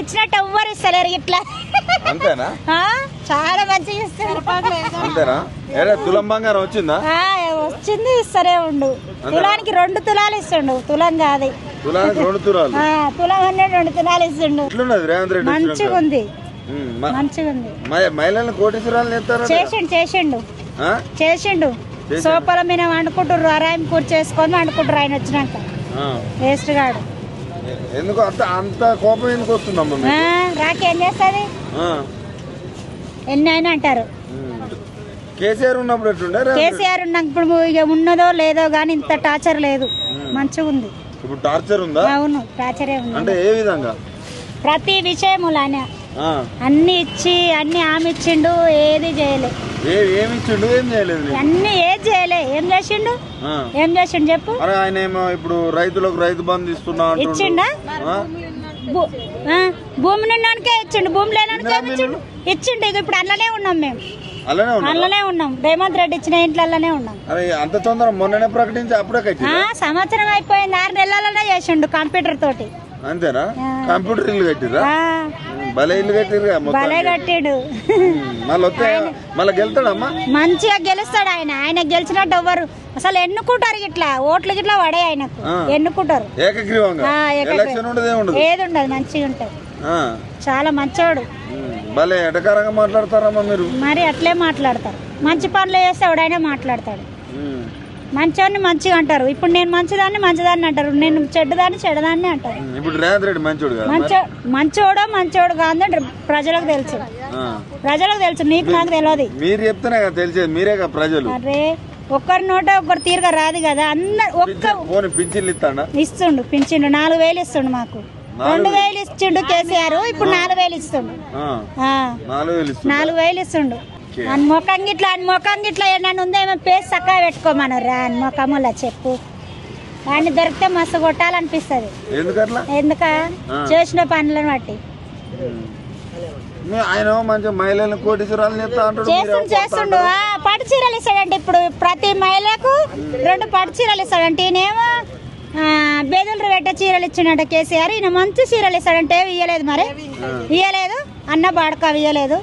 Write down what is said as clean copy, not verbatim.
ఇచ్చినట్టు ఎవ్వరు ఇస్తలేరు ఇట్లా. అంతేనా? చాలా మంచిగా ఇస్తారు. అంతేనా? తులం బంగారం వచ్చిందా? వచ్చింది, ఇస్తరే ఉండు. తులానికి 2 తులాలు ఇస్తుండు, తులం కాదు. తులానికి 2 తులాలు. తులం అనే 2 తులాలు ఇస్తుండు. రేవంత్ రెడ్డి మంచిగా ఉంది, మంచిగా ఉంది. మహిళలను కోటీశ్వరాలు చేసిండు. సోపల మీద వండుకుంటారు, అరాయం కూర్చు చేసుకొని వండుకుంటారు ఆయన వచ్చినాక. వేస్ట్ గాడు. ఎందుకు అంత కోపం ఎందుకు వస్తుందమ్మా? రాకేం చేస్తుంది, ఎన్ని అయినా అంటారు. కేసీఆర్ ఉన్నప్పుడు ఎట్లుండే? కేసీఆర్ ఉన్నప్పుడు ఇక ఉన్నదో లేదో గానీ ఇంత టార్చర్ లేదు, మంచిగా ఉంది. ఇప్పుడు టార్చర్ ఉందా? అవును, టార్చరే ఉంది. అంటే ఏ విధంగా? ప్రతి విషయములానే అన్ని ఇచ్చి అన్ని ఆమె ఇచ్చిండు, ఏది చేయలే. ఏమి ఇచ్చిండు? ఏం చేయలేదు. అన్ని ఏది చేయలే. ఏం చేసిండు చెప్పు. ఆయన ఏమో ఇప్పుడు రైతులకు రైతు బంధు ఇస్తున్నా ఇచ్చిండా? భూమి నిన్నకే ఇచ్చిండు, భూమి లేనానికే ఇచ్చిండు. ఇప్పుడు అల్లనే ఉన్నాం, మేము అల్లనే ఉన్నాం. రేవంత్ రెడ్డి ఇచ్చిన ఇంట్లోనే ఉన్నాం. అంత తొందర మొన్ననే ప్రకటించి అప్పుడే సంవత్సరం అయిపోయింది, 6 నెలలనే చేసిండు కంప్యూటర్ తోటి. అంతేనా? కంప్యూటర్ ఇల్లు కట్టిరా? భలే ఇల్లు కట్టిరు, భలే కట్టిడు. మళ్ళీ గెలుతాడమ్మా? మంచిగా గెలుస్తాడు ఆయన. ఆయన గెలిచినట్టు ఎవ్వరు అసలు ఎన్నుకుంటారు, ఇట్లా ఓట్లు గిట్లా పడే ఆయనకు ఎన్నుకుంటారు. ఏది ఉండదు, మంచిగా ఉంటది. చాలా మంచోడు. భలే ఎటకారంగా మాట్లాడతారమ్మా మీరు. మరి అట్లే మాట్లాడతారు. మంచి పనులు చేస్తే ఎవడైనా మాట్లాడతాడు. మంచోడిని మంచిగా అంటారు. ఇప్పుడు నేను మంచిదాన్ని అంటారు, నేను చెడ్డదాన్ని అంటారు. ఇప్పుడు రేవంత్ రెడ్డి మంచోడు కాదు ప్రజలకు తెలుసు. నీకు నాకు తెలియదు. మీరు చెప్తేనే కదా తెలిసేది, మీరే కదా ప్రజలు. అరే ఒక్కరి నోట ఒక్కరు తీరుగా రాదు కదా. పింఛన్లు ఇస్తుండు, పింఛన్లు 4,000 ఇస్తుండు. మాకు 2,000 ఇచ్చిండు కేసీఆర్, ఇప్పుడు 4,000 ఇస్తుండు. 4,000 ఇస్తుండు. అని ముఖం గిట్లా ఏమన్నా ఉందేమో పేస్ చక్కగా పెట్టుకోమన్నారు. అని ముఖములా చెప్పు, వాడిని దొరికితే మస్తు కొట్టాలనిపిస్తుంది. ఎందుక చేసిన పనులను బట్టి. ఆయన మంచి మహిళలను కోటీశ్వరాలు చేస్తుండు. పట్టు చీరలు ఇస్తాడంటే ఇప్పుడు ప్రతి మహిళకు 2 పట్టు చీరలు ఇస్తాడంటే. ఈయనేమో బేదులు పెట్టే చీరలు ఇచ్చినట్టు కేసీఆర్. ఈయన మంచి చీరలు ఇస్తాడంటే ఇయ్యలేదు, మరి ఇయ్యలేదు. అన్న బాడక ఇయ్యలేదు.